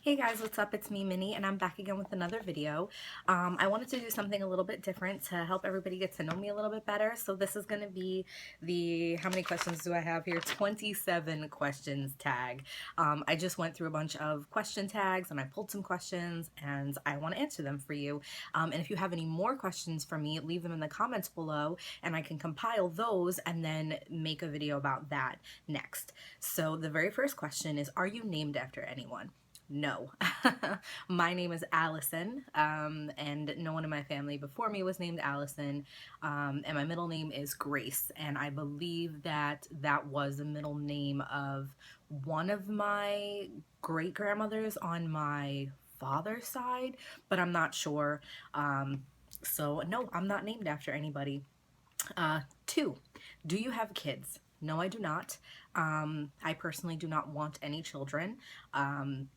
Hey guys, what's up? It's me, Minnie, and I'm back again with another video. I wanted to do something a little bit different to help everybody get to know me a little bit better. So this is going to be the, how many questions do I have here? 27 questions tag. I just went through a bunch of question tags and I pulled some questions and I want to answer them for you. And if you have any more questions for me, leave them in the comments below and I can compile those and then make a video about that next. So the very first question is, are you named after anyone? No. My name is Allison, and no one in my family before me was named Allison, and my middle name is Grace, and I believe that that was the middle name of one of my great-grandmothers on my father's side, but I'm not sure. So no, I'm not named after anybody. 2, do you have kids? No, I do not. I personally do not want any children.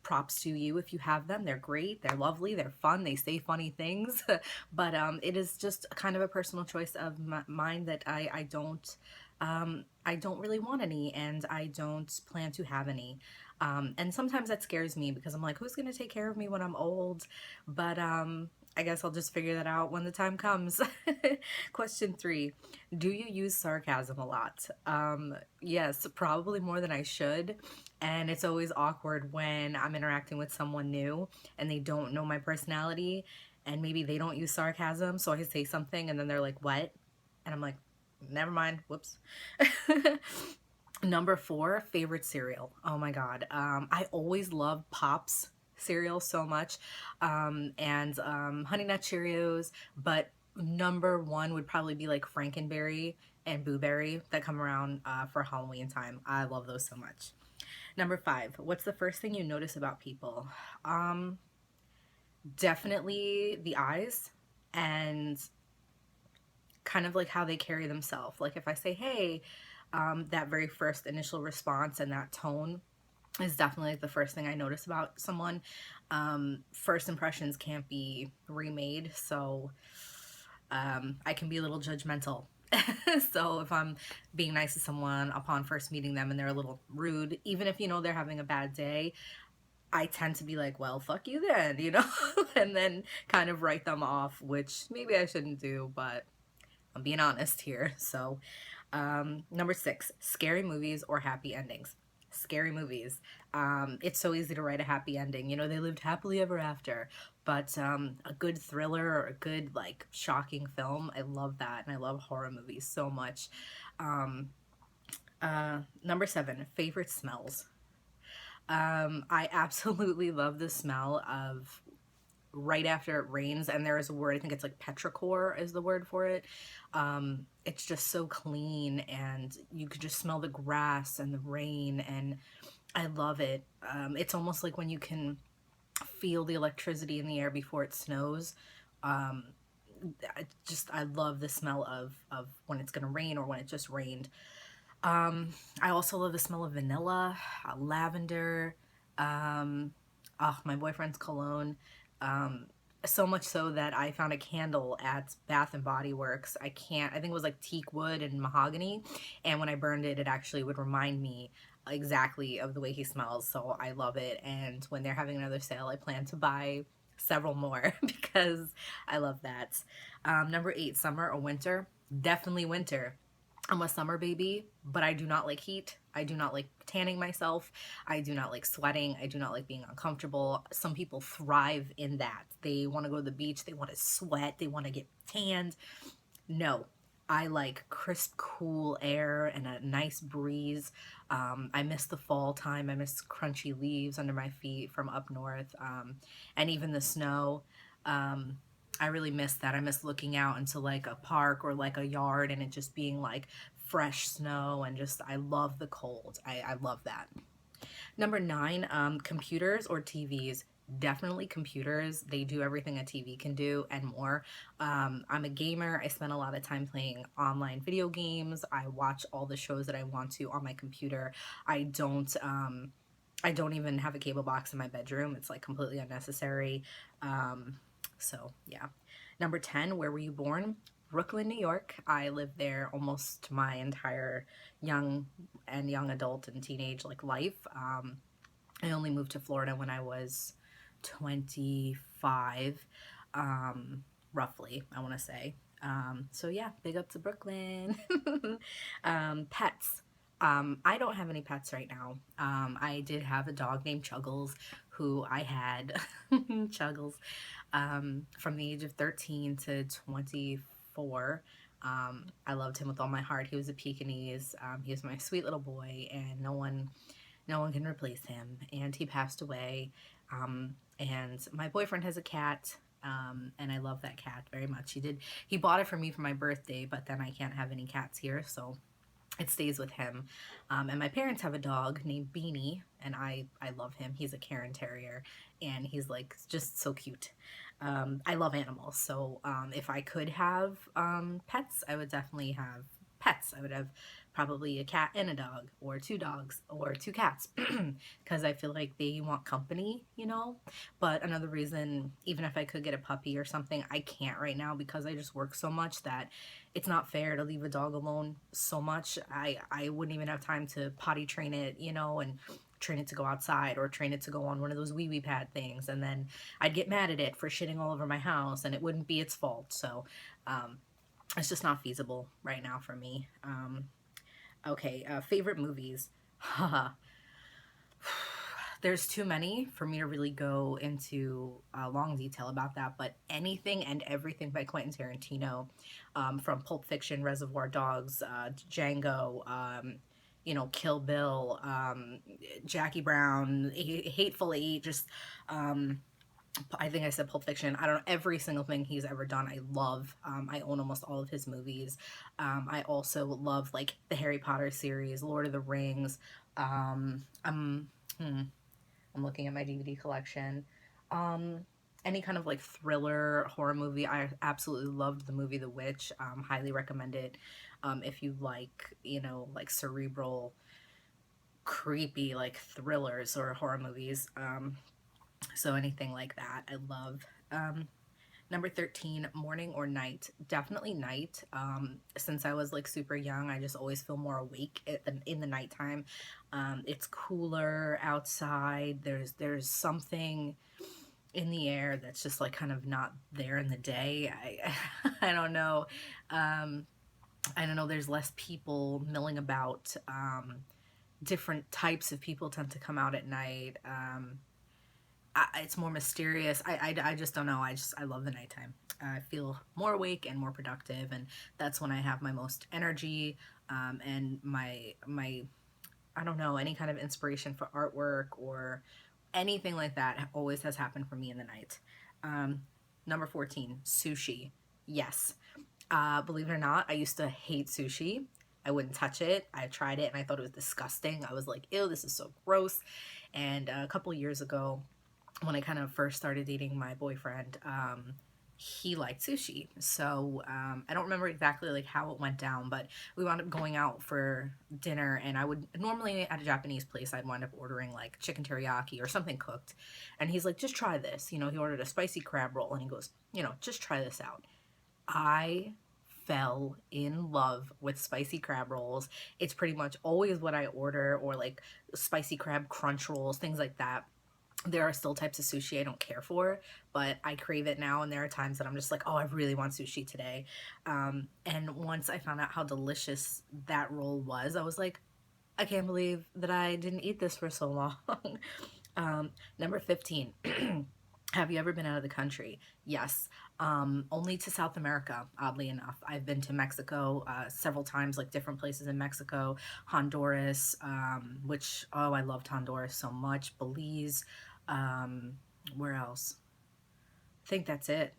Props to you if you have them. They're great, they're lovely, they're fun, they say funny things. But it is just kind of a personal choice of mine that I don't really want any, and I don't plan to have any. And sometimes that scares me because I'm like, who's gonna take care of me when I'm old? But I guess I'll just figure that out when the time comes. Question 3, do you use sarcasm a lot? Yes, probably more than I should. And it's always awkward when I'm interacting with someone new and they don't know my personality and maybe they don't use sarcasm. So I say something and then they're like, what? And I'm like, never mind, whoops. Number 4, favorite cereal. Oh my God. I always loved Pops cereal so much, and Honey Nut Cheerios, but number 1 would probably be like Frankenberry and Boo Berry that come around for Halloween time. I love those so much. Number 5, what's the first thing you notice about people? Definitely the eyes and kind of like how they carry themselves. Like if I say, hey, that very first initial response and that tone is definitely like the first thing I notice about someone. First impressions can't be remade, so I can be a little judgmental. So if I'm being nice to someone upon first meeting them and they're a little rude, even if you know they're having a bad day, I tend to be like, well, fuck you then, you know, and then kind of write them off, which maybe I shouldn't do, but I'm being honest here. So number 6, scary movies or happy endings? Scary movies. It's so easy to write a happy ending. You know, they lived happily ever after. But a good thriller or a good, like, shocking film, I love that. And I love horror movies so much. Number 7, favorite smells. I absolutely love the smell of right after it rains, and there is a word, I think it's like petrichor is the word for it. It's just so clean and you could just smell the grass and the rain, and I love it. It's almost like when you can feel the electricity in the air before it snows. I love the smell of when it's gonna rain or when it just rained. I also love the smell of vanilla, lavender, my boyfriend's cologne. So much so that I found a candle at Bath and Body Works. I think it was like teak wood and mahogany, and when I burned it, it actually would remind me exactly of the way he smells, so I love it. And when they're having another sale, I plan to buy several more because I love that. Number 8, summer or winter? Definitely winter. I'm a summer baby, but I do not like heat. I do not like tanning myself. I do not like sweating. I do not like being uncomfortable. Some people thrive in that. They want to go to the beach. They want to sweat. They want to get tanned. No, I like crisp, cool air and a nice breeze. I miss the fall time. I miss crunchy leaves under my feet from up north, and even the snow. I really miss that. I miss looking out into like a park or like a yard and it just being like fresh snow, and just, I love the cold. I love that. Number 9, computers or TVs? Definitely computers. They do everything a TV can do and more. I'm a gamer. I spend a lot of time playing online video games. I watch all the shows that I want to on my computer. I don't even have a cable box in my bedroom. It's like completely unnecessary. So yeah. Number 10, where were you born? Brooklyn, New York. I lived there almost my entire young adult and teenage like life. I only moved to Florida when I was 25, roughly, I want to say. So yeah, big up to Brooklyn. Pets. I don't have any pets right now. I did have a dog named Chuggles, who I had Chuggles from the age of 13 to 24. I loved him with all my heart. He was a Pekingese. He was my sweet little boy, and no one can replace him. And he passed away. And my boyfriend has a cat. And I love that cat very much. He bought it for me for my birthday, but then I can't have any cats here, so it stays with him. And my parents have a dog named Beanie, and I love him. He's a Cairn Terrier, and he's like just so cute. I love animals, so if I could have pets, I would definitely have pets. I would have probably a cat and a dog, or two dogs, or two cats, because I feel like they want company, you know? But another reason, even if I could get a puppy or something, I can't right now because I just work so much that it's not fair to leave a dog alone so much. I wouldn't even have time to potty train it, you know, and train it to go outside or train it to go on one of those wee wee pad things, and then I'd get mad at it for shitting all over my house, and it wouldn't be its fault. So it's just not feasible right now for me. Okay, favorite movies. There's too many for me to really go into long detail about that, but anything and everything by Quentin Tarantino, from Pulp Fiction, Reservoir Dogs, Django, you know, Kill Bill, Jackie Brown, Hateful Eight, just I think I said Pulp Fiction. I don't know, every single thing he's ever done, I love. I own almost all of his movies. I also love like the Harry Potter series, Lord of the Rings. I'm looking at my DVD collection. Any kind of like thriller horror movie. I absolutely loved the movie The Witch. Highly recommend it. If you like, you know, like cerebral, creepy like thrillers or horror movies. So anything like that, I love. Number 13, morning or night? Definitely night. Since I was like super young, I just always feel more awake in the nighttime. It's cooler outside. There's something in the air that's just like kind of not there in the day. I don't know. I don't know. There's less people milling about. Different types of people tend to come out at night. It's more mysterious. I just don't know. I love the nighttime. I feel more awake and more productive, and that's when I have my most energy, and my I don't know, any kind of inspiration for artwork or anything like that always has happened for me in the night. Number 14, sushi. Yes. Believe it or not, I used to hate sushi. I wouldn't touch it. I tried it and I thought it was disgusting. I was like, ew, this is so gross. And a couple years ago, when I kind of first started dating my boyfriend, he liked sushi. So I don't remember exactly like how it went down, but we wound up going out for dinner, and I would normally at a Japanese place I'd wind up ordering like chicken teriyaki or something cooked. And he's like, just try this. You know, he ordered a spicy crab roll and he goes, you know, just try this out. I fell in love with spicy crab rolls. It's pretty much always what I order, or like spicy crab crunch rolls, things like that. There are still types of sushi I don't care for, but I crave it now, and there are times that I'm just like, oh, I really want sushi today. And once I found out how delicious that roll was, I was like, I can't believe that I didn't eat this for so long. Number 15. Have you ever been out of the country? Yes. Only to South America, oddly enough. I've been to Mexico several times, like different places in Mexico, Honduras, which, oh, I loved Honduras so much, Belize, where else? I think that's it.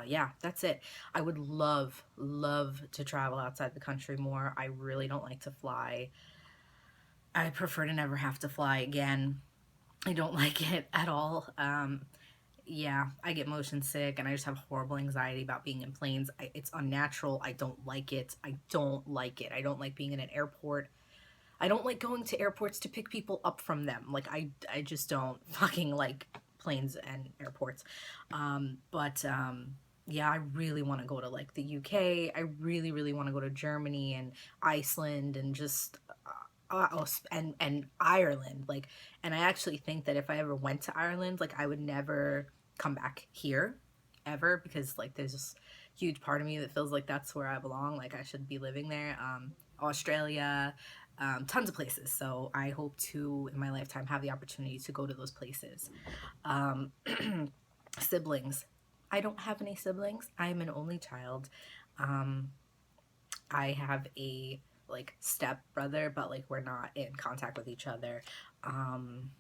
Yeah, that's it. I would love to travel outside the country more. I really don't like to fly. I prefer to never have to fly again. I don't like it at all. Yeah, I get motion sick and I just have horrible anxiety about being in planes. It's unnatural. I don't like it. I don't like it. I don't like being in an airport. I don't like going to airports to pick people up from them. Like, I just don't fucking like planes and airports. But yeah, I really want to go to like the UK. I really want to go to Germany and Iceland and just and Ireland, like, and I actually think that if I ever went to Ireland, like, I would never come back here ever, because like there's this huge part of me that feels like that's where I belong, like I should be living there. Australia, tons of places. So I hope to, in my lifetime, have the opportunity to go to those places. um, Siblings, I don't have any siblings. I am an only child. um, I have a like step brother, but like we're not in contact with each other. Um,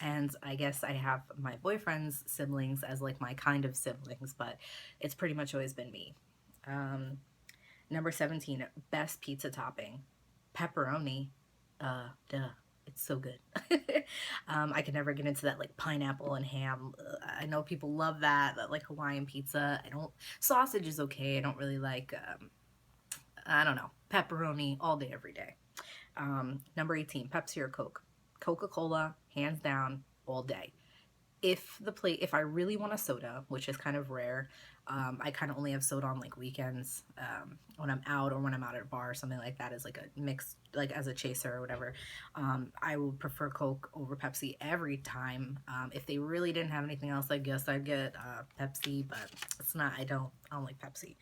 and I guess I have my boyfriend's siblings as like my kind of siblings, but it's pretty much always been me. Um, Number 17, best pizza topping, pepperoni. Duh. It's so good. I can never get into that like pineapple and ham. I know people love that like Hawaiian pizza. I don't. Sausage is okay. I don't really like. I don't know. Pepperoni all day, every day. Number 18, Pepsi or Coke. Coca-Cola, hands down, all day. If I really want a soda, which is kind of rare, I kind of only have soda on like weekends, when I'm out or when I'm out at a bar or something like that, as like a mix, like as a chaser or whatever. I would prefer Coke over Pepsi every time. If they really didn't have anything else, I guess I'd get Pepsi, but it's not. I don't like Pepsi.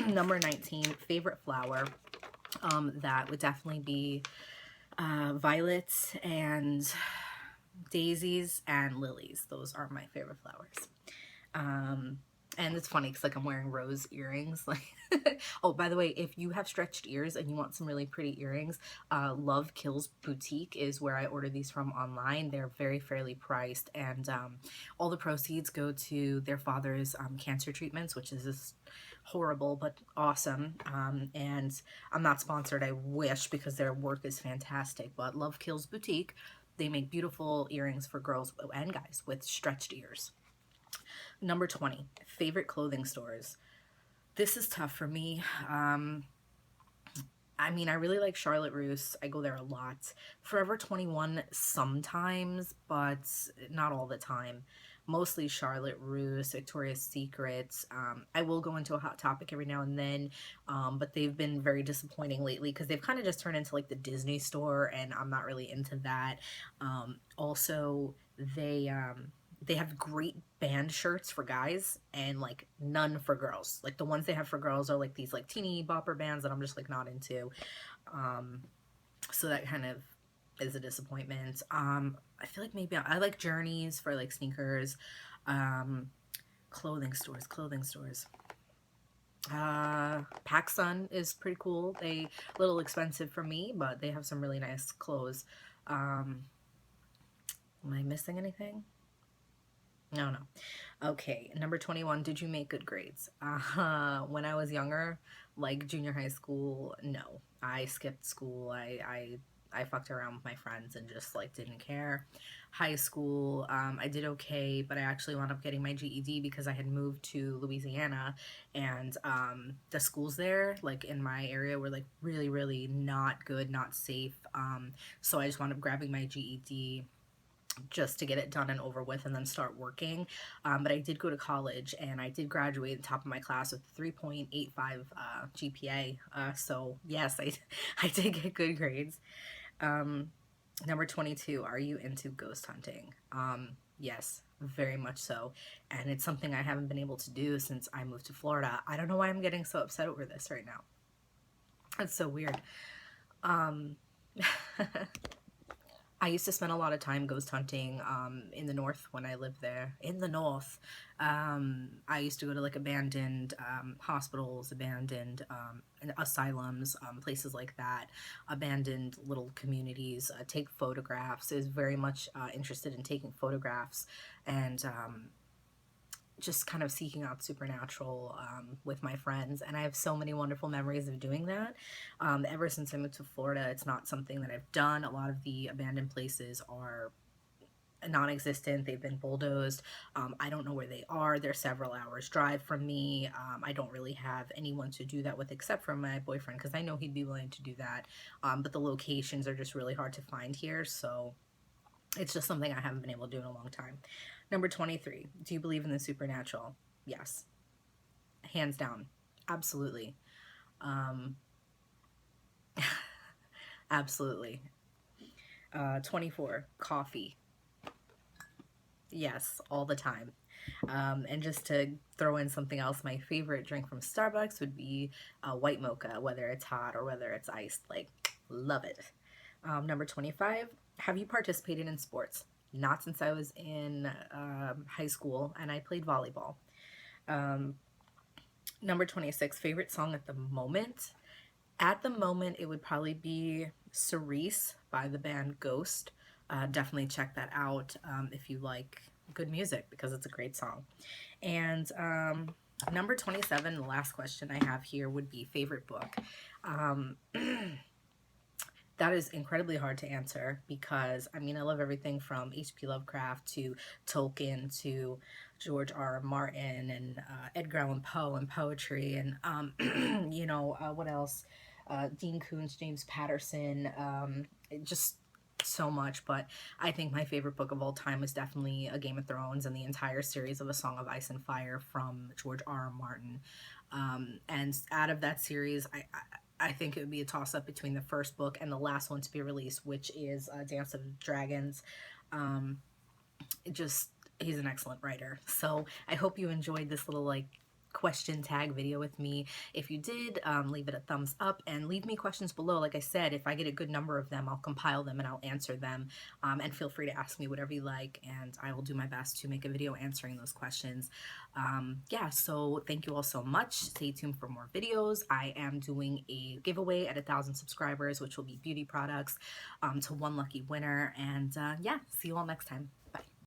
Number 19, favorite flower. That would definitely be violets and daisies and lilies. Those are my favorite flowers. Um, and it's funny because like I'm wearing rose earrings. Like, oh, by the way, if you have stretched ears and you want some really pretty earrings, Love Kills Boutique is where I order these from online. They're very fairly priced, and all the proceeds go to their father's cancer treatments, which is just horrible but awesome. And I'm not sponsored, I wish, because their work is fantastic. But Love Kills Boutique, they make beautiful earrings for girls and guys with stretched ears. Number 20, favorite clothing stores. This is tough for me. I mean, I really like Charlotte Russe. I go there a lot. Forever 21 sometimes, but not all the time. Mostly Charlotte Russe, Victoria's Secret. I will go into a Hot Topic every now and then, but they've been very disappointing lately because they've kind of just turned into like the Disney store, and I'm not really into that. Also, they have great band shirts for guys and like none for girls. Like the ones they have for girls are like these like teeny bopper bands that I'm just like not into. Um, so that kind of is a disappointment. I feel like maybe I like Journeys for like sneakers. Um, clothing stores. PacSun is pretty cool. They a little expensive for me, but they have some really nice clothes. Um, am I missing anything? No, no. Okay, number 21, did you make good grades? When I was younger, like junior high school, no. I skipped school. I fucked around with my friends and just like didn't care. High school, I did okay, but I actually wound up getting my GED because I had moved to Louisiana, and the schools there, like in my area, were like really, really not good, not safe. So I just wound up grabbing my GED just to get it done and over with and then start working. But I did go to college and I did graduate at the top of my class with 3.85 GPA. So yes, I did get good grades. Um, Number 22, are you into ghost hunting? Yes, very much so. And it's something I haven't been able to do since I moved to Florida. I don't know why I'm getting so upset over this right now. It's so weird. Um, I used to spend a lot of time ghost hunting in the north when I lived there. In the north, I used to go to like abandoned hospitals, abandoned asylums, places like that, abandoned little communities. Take photographs. I was very much interested in taking photographs and just kind of seeking out supernatural with my friends. And I have so many wonderful memories of doing that. Ever since I moved to Florida, it's not something that I've done. A lot of the abandoned places are non-existent. They've been bulldozed. I don't know where they are. They're several hours drive from me. I don't really have anyone to do that with except for my boyfriend, because I know he'd be willing to do that. But the locations are just really hard to find here, so it's just something I haven't been able to do in a long time. Number 23, do you believe in the supernatural? Yes, hands down, absolutely. Um, Absolutely. 24, coffee. Yes, all the time. And just to throw in something else, my favorite drink from Starbucks would be white mocha, whether it's hot or whether it's iced. Like, love it. Number 25, have you participated in sports? Not since I was in high school and I played volleyball. Um, Number 26, favorite song at the moment? At the moment, it would probably be Cerise by the band Ghost. Definitely check that out if you like good music because it's a great song. And number 27, the last question I have here would be favorite book. Um, that is incredibly hard to answer because I mean I love everything from H.P. Lovecraft to Tolkien to George R. R. Martin and Edgar Allan Poe and poetry and what else? Dean Koontz, James Patterson, just so much. But I think my favorite book of all time is definitely A Game of Thrones and the entire series of A Song of Ice and Fire from George R. R. Martin. And out of that series, I think it would be a toss up between the first book and the last one to be released, which is Dance of Dragons. Um, it just He's an excellent writer. So I hope you enjoyed this little like question tag video with me. If you did, leave it a thumbs up and leave me questions below. Like I said, if I get a good number of them, I'll compile them and I'll answer them. And feel free to ask me whatever you like, and I will do my best to make a video answering those questions. Yeah, so thank you all so much. Stay tuned for more videos. I am doing a giveaway at 1,000 subscribers, which will be beauty products to one lucky winner. And yeah, see you all next time. Bye.